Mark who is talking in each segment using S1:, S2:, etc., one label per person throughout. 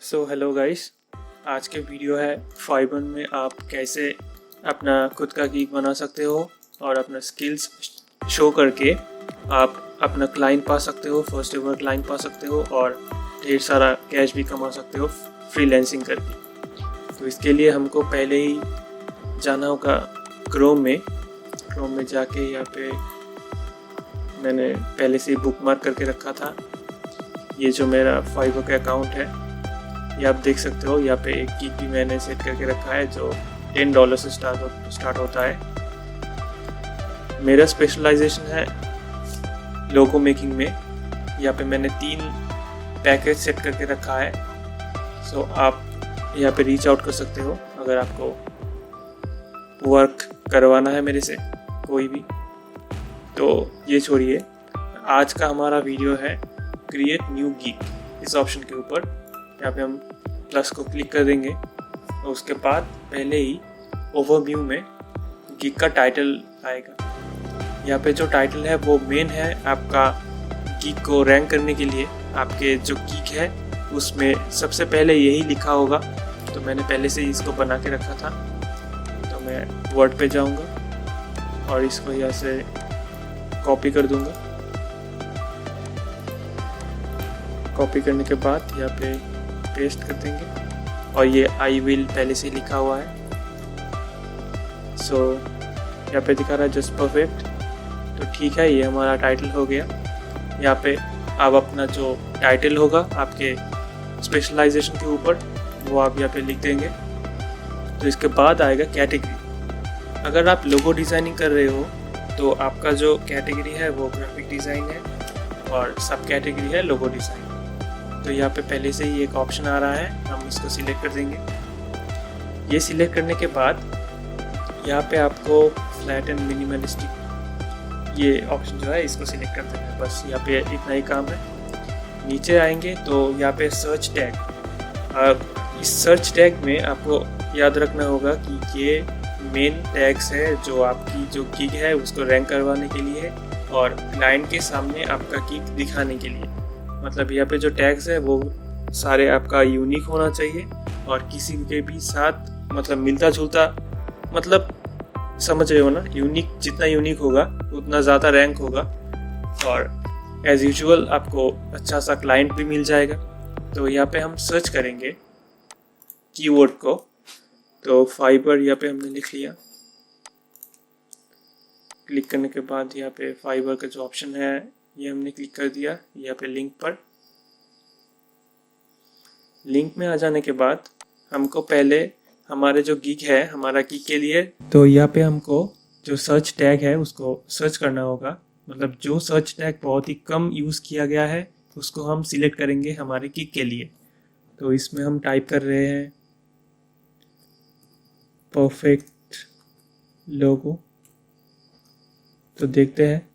S1: So hello guys, आज के video है फाइबर में आप कैसे अपना खुद का गीक बना सकते हो और अपना स्किल्स शो करके आप अपना क्लाइंट पा सकते हो, फर्स्ट एवर क्लाइंट पा सकते हो और ढेर सारा कैश भी कमा सकते हो फ्रीलांसिंग करके। तो इसके लिए हमको पहले ही जाना होगा क्रोम में जाके यहाँ पे मैंने पहले से बुकमार्क करके रखा था। ये जो मेरा फाइबर का अकाउंट है ये आप देख सकते हो। यहाँ पे एक गीक भी मैंने सेट करके रखा है जो $10 से स्टार्ट होता है। मेरा स्पेशलाइजेशन है लोगो मेकिंग में। यहाँ पे मैंने 3 पैकेज सेट करके रखा है। सो आप यहाँ पे रीच आउट कर सकते हो अगर आपको वर्क करवाना है मेरे से कोई भी। तो ये छोड़िए, आज का हमारा वीडियो है क्रिएट न्यू गीक। इस ऑप्शन के ऊपर यहाँ पे हम प्लस को क्लिक कर देंगे और उसके बाद पहले ही ओवरव्यू में गीक का टाइटल आएगा। यहाँ पे जो टाइटल है वो मेन है आपका गीक को रैंक करने के लिए। आपके जो गीक है उसमें सबसे पहले यही लिखा होगा। तो मैंने पहले से ही इसको बना के रखा था। तो मैं वर्ड पे जाऊँगा और इसको यहाँ से कॉपी कर दूँगा। कॉपी करने के बाद यहाँ पे पेस्ट कर देंगे और ये आई विल पहले से लिखा हुआ है। सो यहाँ पे दिखा रहा है जस्ट परफेक्ट। तो ठीक है, ये हमारा टाइटल हो गया। यहाँ पे आप अपना जो टाइटल होगा आपके स्पेशलाइजेशन के ऊपर वो आप यहाँ पे लिख देंगे। तो इसके बाद आएगा कैटेगरी। अगर आप लोगो डिज़ाइनिंग कर रहे हो तो आपका जो कैटेगरी है वो ग्राफिक डिज़ाइन है और सब कैटेगरी है लोगो डिज़ाइन। तो यहाँ पे पहले से ही एक ऑप्शन आ रहा है, हम इसको सिलेक्ट कर देंगे। ये सिलेक्ट करने के बाद यहाँ पे आपको फ्लैट एंड मिनिमलिस्टिक ये ऑप्शन जो है इसको सिलेक्ट कर देना है। बस यहाँ पे इतना ही काम है। नीचे आएंगे तो यहाँ पे सर्च टैग। इस सर्च टैग में आपको याद रखना होगा कि ये मेन टैग्स है जो आपकी जो गीक है उसको रैंक करवाने के लिए और क्लाइंट के सामने आपका गीक दिखाने के लिए। मतलब यहाँ पे जो टैग्स है वो सारे आपका यूनिक होना चाहिए और किसी के भी साथ मतलब मिलता जुलता, मतलब समझ रहे हो ना। यूनिक जितना यूनिक होगा उतना ज़्यादा रैंक होगा और एज यूजुअल आपको अच्छा सा क्लाइंट भी मिल जाएगा। तो यहाँ पे हम सर्च करेंगे कीवर्ड को। तो फाइबर यहाँ पे हमने लिख लिया। क्लिक करने के बाद यहाँ पे फाइबर का जो ऑप्शन है ये हमने क्लिक कर दिया। यहाँ पे लिंक पर, लिंक में आ जाने के बाद हमको पहले हमारे जो गीक है हमारा गीक के लिए, तो यहाँ पे हमको जो सर्च टैग है उसको सर्च करना होगा। मतलब जो सर्च टैग बहुत ही कम यूज़ किया गया है उसको हम सिलेक्ट करेंगे हमारे गीक के लिए। तो इसमें हम टाइप कर रहे हैं परफेक्ट लोगो। तो देखते हैं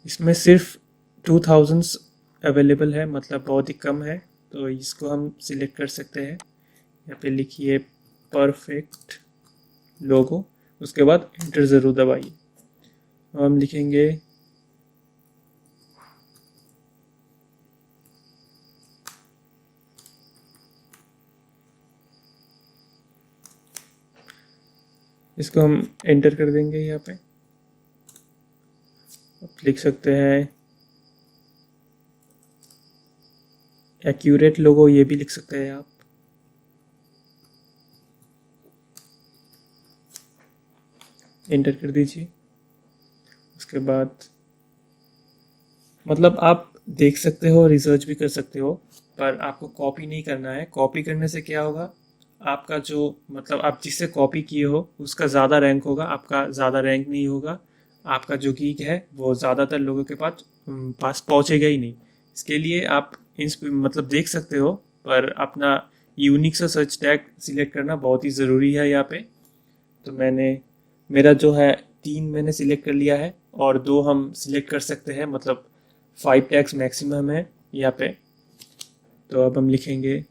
S1: इसमें सिर्फ 2000 अवेलेबल है, मतलब बहुत ही कम है। तो इसको हम सिलेक्ट कर सकते हैं। यहाँ पे लिखिए परफेक्ट लोगो, उसके बाद एंटर ज़रूर दबाइए। हम लिखेंगे इसको हम एंटर कर देंगे। यहाँ पे लिख सकते हैं एक्यूरेट लोगो, ये भी लिख सकते हैं आप। एंटर कर दीजिए। उसके बाद मतलब आप देख सकते हो, रिसर्च भी कर सकते हो, पर आपको कॉपी नहीं करना है। कॉपी करने से क्या होगा, आपका जो मतलब आप जिससे कॉपी किए हो उसका ज़्यादा रैंक होगा, आपका ज़्यादा रैंक नहीं होगा। आपका जो गीक है वो ज़्यादातर लोगों के पास पहुँचेगा ही नहीं। इसके लिए आप मतलब देख सकते हो, पर अपना यूनिक सा सर्च टैग सिलेक्ट करना बहुत ही ज़रूरी है यहाँ पे। तो मेरा जो है 3 मैंने सिलेक्ट कर लिया है और 2 हम सिलेक्ट कर सकते हैं, मतलब 5 टैग्स मैक्सिमम है यहाँ पे। तो अब हम लिखेंगे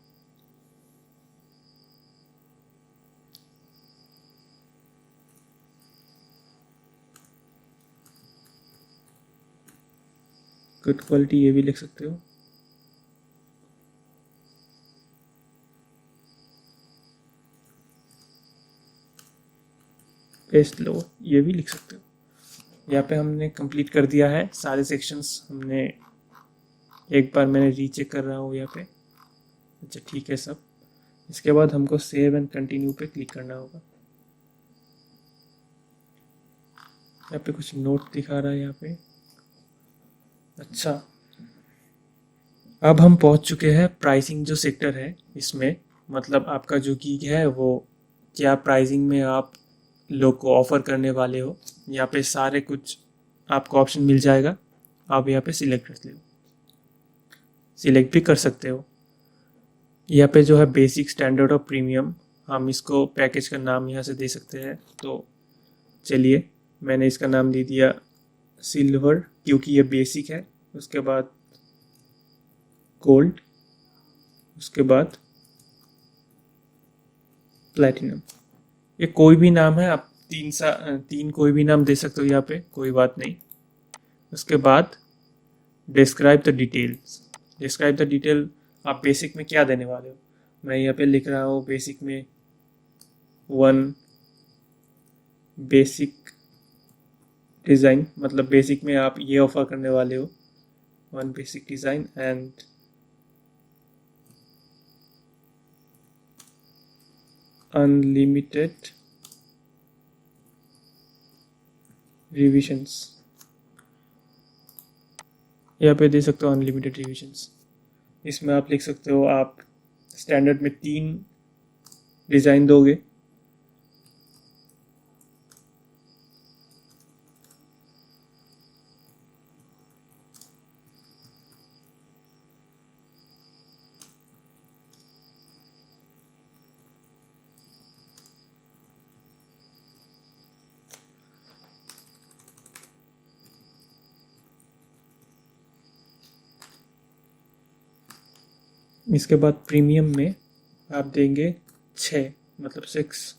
S1: गुड क्वालिटी, ये भी लिख सकते हो। पेस्ट लो, ये भी लिख सकते हो। यहाँ पे हमने कंप्लीट कर दिया है सारे सेक्शंस। हमने एक बार मैंने रीचेक कर रहा हूँ यहाँ पे। अच्छा ठीक है सब। इसके बाद हमको सेव एंड कंटिन्यू पे क्लिक करना होगा। यहाँ पे कुछ नोट दिखा रहा है यहाँ पे। अच्छा, अब हम पहुँच चुके हैं प्राइसिंग जो सेक्टर है इसमें। मतलब आपका जो गीग है वो क्या प्राइसिंग में आप लोग को ऑफ़र करने वाले हो। यहाँ पे सारे कुछ आपको ऑप्शन मिल जाएगा। आप यहाँ पे सिलेक्ट कर लो, सिलेक्ट भी कर सकते हो। यहाँ पे जो है बेसिक, स्टैंडर्ड और प्रीमियम, हम इसको पैकेज का नाम यहाँ से दे सकते हैं। तो चलिए, मैंने इसका नाम दे दिया सिल्वर क्योंकि ये बेसिक है। उसके बाद गोल्ड, उसके बाद प्लैटिनम। ये कोई भी नाम है, आप तीन कोई भी नाम दे सकते हो यहाँ पे, कोई बात नहीं। उसके बाद describe the details. Describe the detail, आप बेसिक में क्या देने वाले हो। मैं यहाँ पे लिख रहा हूँ बेसिक में 1 बेसिक डिज़ाइन, मतलब बेसिक में आप ये ऑफ़र करने वाले हो 1 basic design and unlimited revisions. यहाँ पे दे सकते हो अनलिमिटेड रिविजन्स। इसमें आप लिख सकते हो आप स्टैंडर्ड में 3 डिज़ाइन दोगे। इसके बाद प्रीमियम में आप देंगे 6, मतलब 6।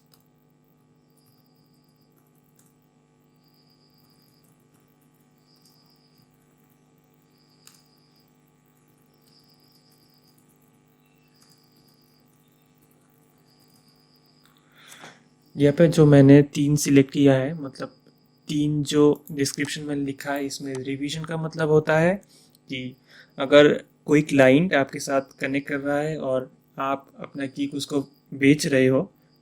S1: यहाँ पे जो मैंने 3 सिलेक्ट किया है, मतलब 3 जो डिस्क्रिप्शन में लिखा है, इसमें रिवीजन का मतलब होता है कि अगर कोई क्लाइंट आपके साथ कनेक्ट कर रहा है और आप अपना गीग उसको बेच रहे हो,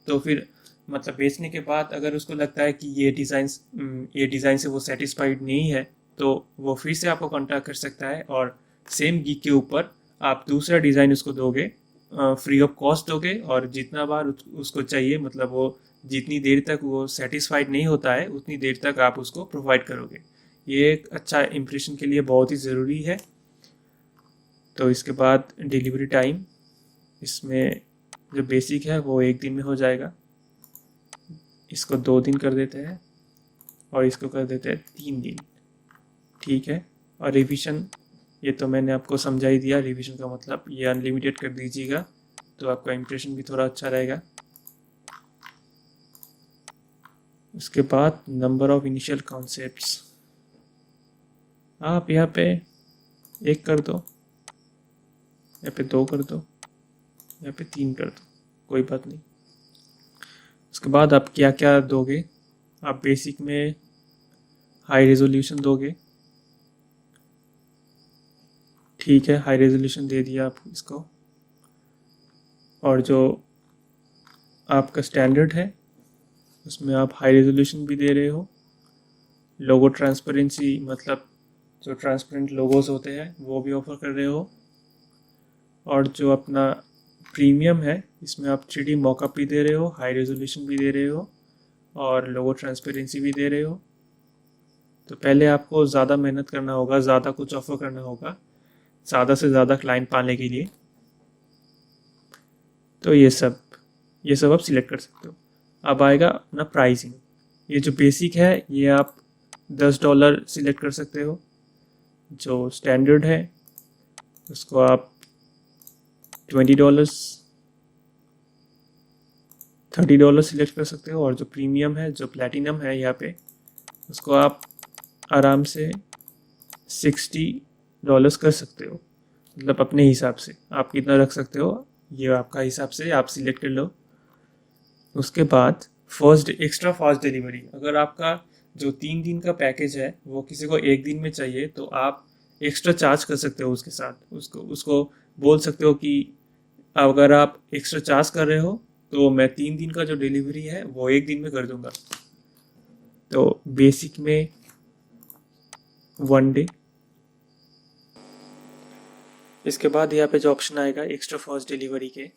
S1: तो फिर मतलब बेचने के बाद अगर उसको लगता है कि ये डिज़ाइन से वो सेटिस्फाइड नहीं है, तो वो फिर से आपको कांटेक्ट कर सकता है और सेम गीग के ऊपर आप दूसरा डिज़ाइन उसको दोगे, फ्री ऑफ कॉस्ट दोगे। और जितना बार उसको चाहिए, मतलब वो जितनी देर तक वो सेटिस्फाइड नहीं होता है उतनी देर तक आप उसको प्रोवाइड करोगे। ये एक अच्छा इम्प्रेशन के लिए बहुत ही ज़रूरी है। तो इसके बाद डिलीवरी टाइम, इसमें जो बेसिक है वो 1 दिन में हो जाएगा, इसको 2 दिन कर देते हैं और इसको कर देते हैं 3 दिन, ठीक है। और रिवीजन, ये तो मैंने आपको समझा ही दिया। रिवीजन का मतलब ये अनलिमिटेड कर दीजिएगा तो आपका इम्प्रेशन भी थोड़ा अच्छा रहेगा। उसके बाद नंबर ऑफ इनिशियल कॉन्सेप्ट्स, आप यहाँ पे 1 कर दो, यहाँ पे 2 कर दो, यहाँ पे 3 कर दो, कोई बात नहीं। उसके बाद आप क्या क्या दोगे, आप बेसिक में हाई रेजोल्यूशन दोगे, ठीक है, हाई रेजोल्यूशन दे दिया आप इसको। और जो आपका स्टैंडर्ड है उसमें आप हाई रेजोल्यूशन भी दे रहे हो। लोगो ट्रांसपेरेंसी, मतलब जो ट्रांसपेरेंट लोगोस होते हैं वो भी ऑफर कर रहे हो। और जो अपना प्रीमियम है इसमें आप 3D मॉकअप भी दे रहे हो, हाई रेजोल्यूशन भी दे रहे हो और लोगो ट्रांसपेरेंसी भी दे रहे हो। तो पहले आपको ज़्यादा मेहनत करना होगा, ज़्यादा कुछ ऑफर करना होगा, ज़्यादा से ज़्यादा क्लाइंट पाने के लिए। तो ये सब आप सिलेक्ट कर सकते हो। अब आएगा अपना प्राइसिंग। ये जो बेसिक है ये आप $10 सिलेक्ट कर सकते हो। जो स्टैंडर्ड है उसको आप $20, $30 सिलेक्ट कर सकते हो। और जो प्रीमियम है, जो प्लैटिनम है, यहाँ पे उसको आप आराम से $60 कर सकते हो। मतलब अपने हिसाब से आप कितना रख सकते हो, ये आपका हिसाब से आप सिलेक्ट कर लो। उसके बाद एक्स्ट्रा फास्ट डिलीवरी। अगर आपका जो 3 दिन का पैकेज है वो किसी को 1 दिन में चाहिए तो आप एक्स्ट्रा चार्ज कर सकते हो उसके साथ। उसको उसको बोल सकते हो कि अगर आप एक्स्ट्रा चार्ज कर रहे हो तो मैं 3 दिन का जो डिलीवरी है वो 1 दिन में कर दूंगा। तो बेसिक में 1 डे। इसके बाद यहाँ पे जो ऑप्शन आएगा एक्स्ट्रा फास्ट डिलीवरी के,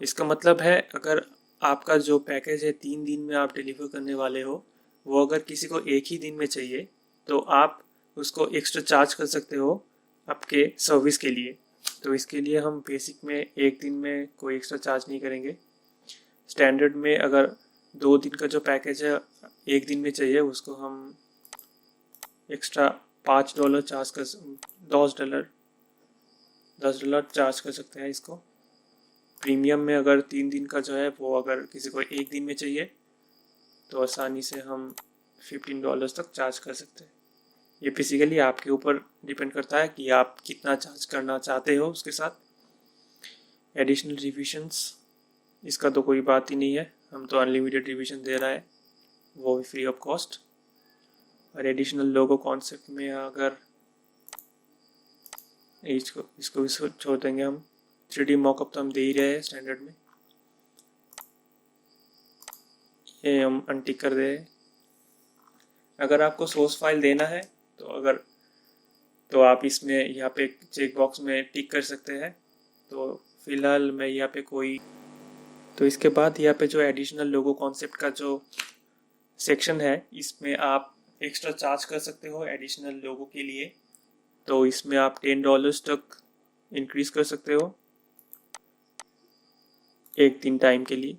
S1: इसका मतलब है अगर आपका जो पैकेज है 3 दिन में आप डिलीवर करने वाले हो, वो अगर किसी को 1 ही दिन में चाहिए तो आप उसको एक्स्ट्रा चार्ज कर सकते हो आपके सर्विस के लिए। तो इसके लिए हम बेसिक में 1 दिन में कोई एक्स्ट्रा चार्ज नहीं करेंगे। स्टैंडर्ड में अगर 2 दिन का जो पैकेज है 1 दिन में चाहिए उसको हम एक्स्ट्रा $5 चार्ज कर $10 चार्ज कर सकते हैं इसको। प्रीमियम में अगर 3 दिन का जो है वो अगर किसी को 1 दिन में चाहिए तो आसानी से हम $15 तक चार्ज कर सकते हैं। ये बेसिकली आपके ऊपर डिपेंड करता है कि आप कितना चार्ज करना चाहते हो उसके साथ। एडिशनल रिविजन्स, इसका तो कोई बात ही नहीं है, हम तो अनलिमिटेड रिविजन दे रहा है, वो भी फ्री ऑफ कॉस्ट। और एडिशनल लोगो कॉन्सेप्ट में अगर इसको भी छोड़ देंगे हम। 3D मॉकअप तो हम दे ही रहे हैं स्टैंडर्ड में, ये हम अनटिक कर दे। अगर आपको सोर्स फाइल देना है तो आप इसमें यहाँ पे चेक बॉक्स में टिक कर सकते हैं। तो फिलहाल मैं यहाँ पे कोई, तो इसके बाद यहाँ पे जो एडिशनल लोगो कॉन्सेप्ट का जो सेक्शन है इसमें आप एक्स्ट्रा चार्ज कर सकते हो एडिशनल लोगो के लिए। तो इसमें आप $10 तक इंक्रीज कर सकते हो 1 दिन टाइम के लिए।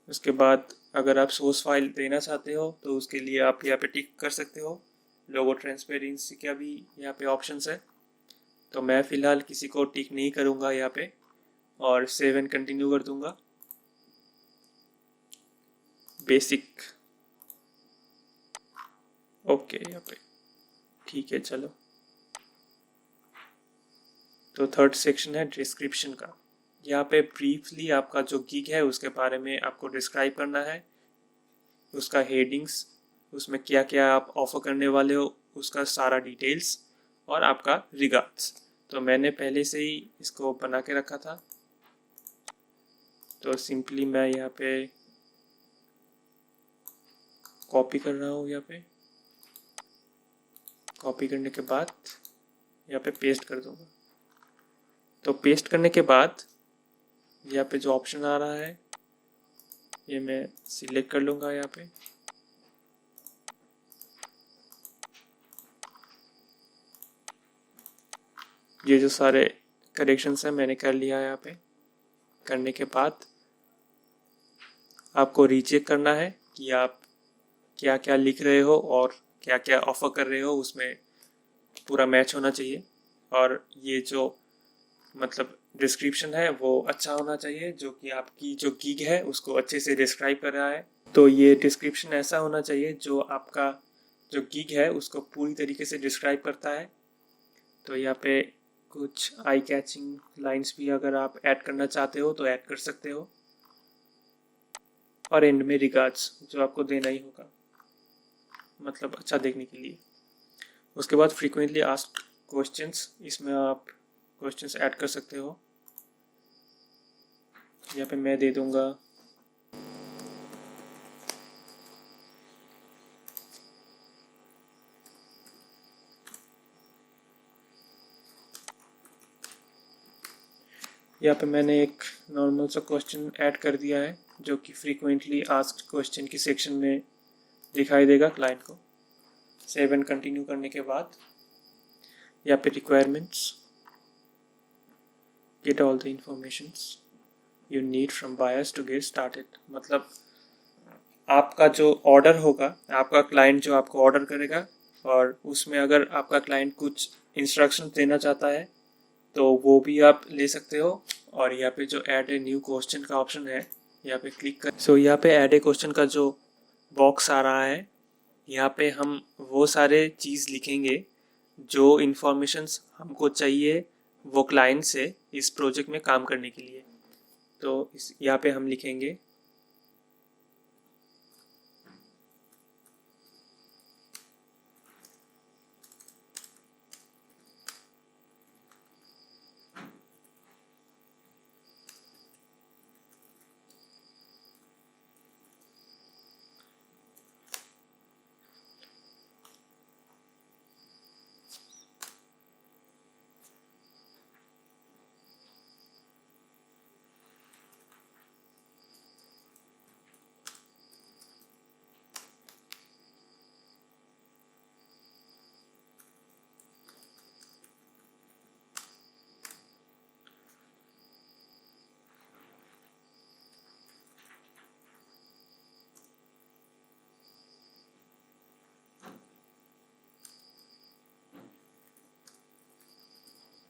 S1: उसके बाद अगर आप सोर्स फाइल देना चाहते हो तो उसके लिए आप यहाँ पे टिक कर सकते हो। लोगो ट्रांसपेरेंसी का भी यहाँ पे ऑप्शंस है, तो मैं फ़िलहाल किसी को टिक नहीं करूँगा यहाँ पे और सेव एंड कंटिन्यू कर दूँगा। बेसिक ओके यहाँ पे ठीक है। चलो, तो थर्ड सेक्शन है डिस्क्रिप्शन का। यहाँ पे ब्रीफली आपका जो गिग है उसके बारे में आपको डिस्क्राइब करना है, उसका हेडिंग्स, उसमें क्या क्या आप ऑफर करने वाले हो उसका सारा डिटेल्स, और आपका रिगार्ड्स। तो मैंने पहले से ही इसको बना के रखा था, तो सिंपली मैं यहाँ पे कॉपी कर रहा हूँ। यहाँ पे कॉपी करने के बाद यहाँ पे पेस्ट कर दूँगा। तो पेस्ट करने के बाद यहाँ पे जो ऑप्शन आ रहा है ये मैं सिलेक्ट कर लूँगा। यहाँ पे ये जो सारे करेक्शंस हैं मैंने कर लिया। यहाँ पे करने के बाद आपको रीचेक करना है कि आप क्या क्या लिख रहे हो और क्या क्या ऑफर कर रहे हो, उसमें पूरा मैच होना चाहिए। और ये जो मतलब डिस्क्रिप्शन है वो अच्छा होना चाहिए, जो कि आपकी जो गिग है उसको अच्छे से डिस्क्राइब कर रहा है। तो ये डिस्क्रिप्शन ऐसा होना चाहिए जो आपका जो गिग है उसको पूरी तरीके से डिस्क्राइब करता है। तो यहाँ पे कुछ आई कैचिंग लाइंस भी अगर आप ऐड करना चाहते हो तो ऐड कर सकते हो, और एंड में रिगार्ड्स जो आपको देना ही होगा, मतलब अच्छा देखने के लिए। उसके बाद फ्रीक्वेंटली आस्क्ड क्वेश्चंस, इसमें आप क्वेश्चंस ऐड कर सकते हो। यहाँ पे मैं दे दूंगा यहाँ पे मैंने एक नॉर्मल सा क्वेश्चन ऐड कर दिया है जो कि फ्रीक्वेंटली आस्क्ड क्वेश्चन की सेक्शन में दिखाई देगा क्लाइंट को। सेव एंड कंटिन्यू करने के बाद यहाँ पे requirements, get all the informations you need from buyers to get started. मतलब आपका जो ऑर्डर होगा, आपका क्लाइंट जो आपको ऑर्डर करेगा और उसमें अगर आपका क्लाइंट कुछ इंस्ट्रक्शन देना चाहता है तो वो भी आप ले सकते हो। और यहाँ पे जो ऐड ए न्यू क्वेश्चन का ऑप्शन है यहाँ पे क्लिक कर। सो यहाँ पे ऐड ए क्वेश्चन का जो बॉक्स आ रहा है यहाँ पे हम वो सारे चीज़ लिखेंगे जो इन्फॉर्मेशंस हमको चाहिए वो क्लाइंट से इस प्रोजेक्ट में काम करने के लिए। तो यहाँ पे हम लिखेंगे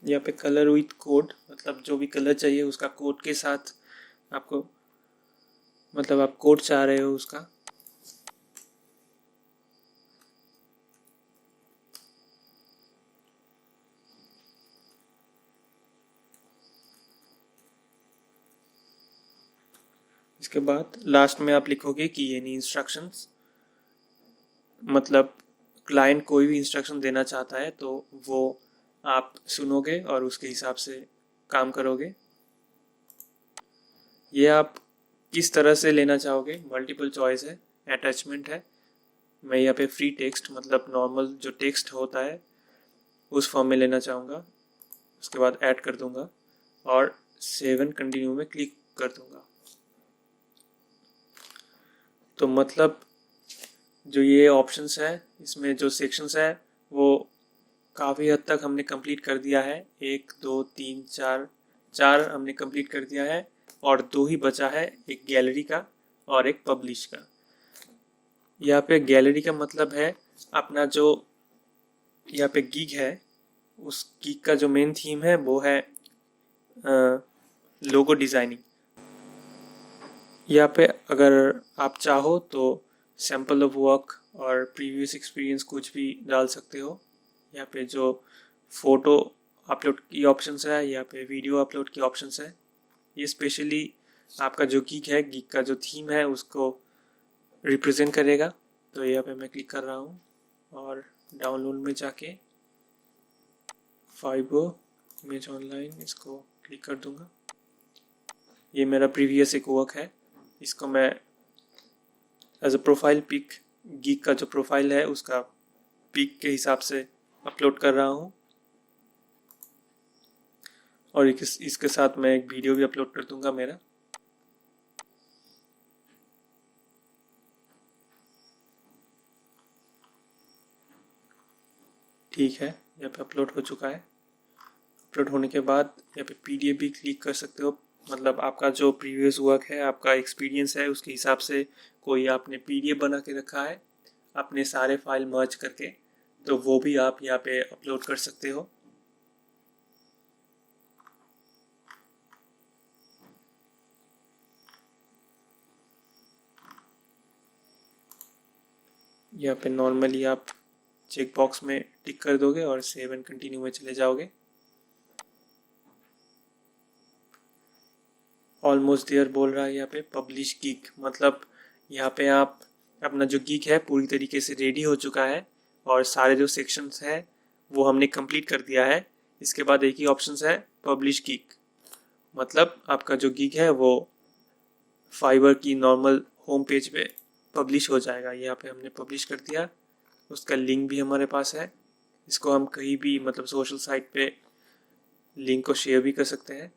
S1: यहाँ पे कलर विथ कोड, मतलब जो भी कलर चाहिए उसका कोड के साथ आपको, मतलब आप कोड चाह रहे हो उसका। इसके बाद लास्ट में आप लिखोगे कि एनी इंस्ट्रक्शंस, मतलब क्लाइंट कोई भी इंस्ट्रक्शन देना चाहता है तो वो आप सुनोगे और उसके हिसाब से काम करोगे। ये आप किस तरह से लेना चाहोगे, मल्टीपल चॉइस है, अटैचमेंट है। मैं यहाँ पे फ्री टेक्स्ट, मतलब नॉर्मल जो टेक्स्ट होता है उस फॉर्म में लेना चाहूँगा। उसके बाद ऐड कर दूँगा और सेव एंड कंटिन्यू में क्लिक कर दूँगा। तो मतलब जो ये ऑप्शंस है, इसमें जो सेक्शंस है वो काफ़ी हद तक हमने कंप्लीट कर दिया है। 1 2 3 4 हमने कंप्लीट कर दिया है और 2 ही बचा है, एक गैलरी का और एक पब्लिश का। यहाँ पे गैलरी का मतलब है अपना जो यहाँ पे गिग है, उस गिग का जो मेन थीम है वो है लोगो डिज़ाइनिंग। यहाँ पे अगर आप चाहो तो सैम्पल ऑफ वर्क और प्रीवियस एक्सपीरियंस कुछ भी डाल सकते हो। यहाँ पे जो फ़ोटो अपलोड की ऑप्शंस है, यहाँ पे वीडियो अपलोड की ऑप्शंस है। ये स्पेशली आपका जो गिग है, गिग का जो थीम है उसको रिप्रेजेंट करेगा। तो यहाँ पे मैं क्लिक कर रहा हूँ और डाउनलोड में जाके फाइबर इमेज ऑनलाइन इसको क्लिक कर दूँगा। ये मेरा प्रीवियस एक वर्क है, इसको मैं as a profile pic, gig का जो प्रोफाइल है उसका पिक के हिसाब से अपलोड कर रहा हूँ। और इसके साथ मैं एक वीडियो भी अपलोड कर दूंगा मेरा। ठीक है, यहाँ पे अपलोड हो चुका है। अपलोड होने के बाद यहाँ पे PDF भी क्लिक कर सकते हो, मतलब आपका जो प्रीवियस वर्क है, आपका एक्सपीरियंस है, उसके हिसाब से कोई आपने PDF बना के रखा है अपने सारे फाइल मर्ज करके, तो वो भी आप यहाँ पे अपलोड कर सकते हो। यहाँ पे नॉर्मली आप चेक बॉक्स में टिक कर दोगे और सेव एंड कंटिन्यू में चले जाओगे। ऑलमोस्ट देयर बोल रहा है यहाँ पे पब्लिश गिग, मतलब यहाँ पे आप अपना जो गिग है पूरी तरीके से रेडी हो चुका है और सारे जो सेक्शंस हैं वो हमने कंप्लीट कर दिया है। इसके बाद एक ही ऑप्शन है पब्लिश गिग, मतलब आपका जो गिग है वो फाइबर की नॉर्मल होम पेज पे पब्लिश हो जाएगा। यहाँ पे हमने पब्लिश कर दिया, उसका लिंक भी हमारे पास है। इसको हम कहीं भी, मतलब सोशल साइट पे लिंक को शेयर भी कर सकते हैं।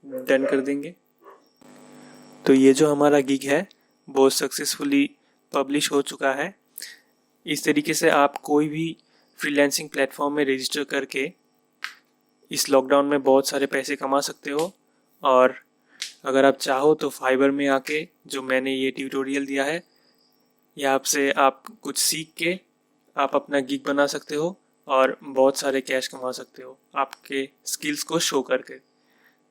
S1: डन कर देंगे। तो ये जो हमारा गिग है वो सक्सेसफुली पब्लिश हो चुका है। इस तरीके से आप कोई भी फ्रीलांसिंग प्लेटफॉर्म में रजिस्टर करके इस लॉकडाउन में बहुत सारे पैसे कमा सकते हो। और अगर आप चाहो तो फाइबर में आके जो मैंने ये ट्यूटोरियल दिया है, यहाँ से आप कुछ सीख के आप अपना गिग बना सकते हो और बहुत सारे कैश कमा सकते हो आपके स्किल्स को शो करके।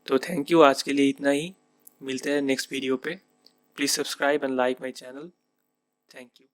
S1: तो थैंक यू, आज के लिए इतना ही। मिलते हैं नेक्स्ट वीडियो पे। Please subscribe and like my channel. Thank you.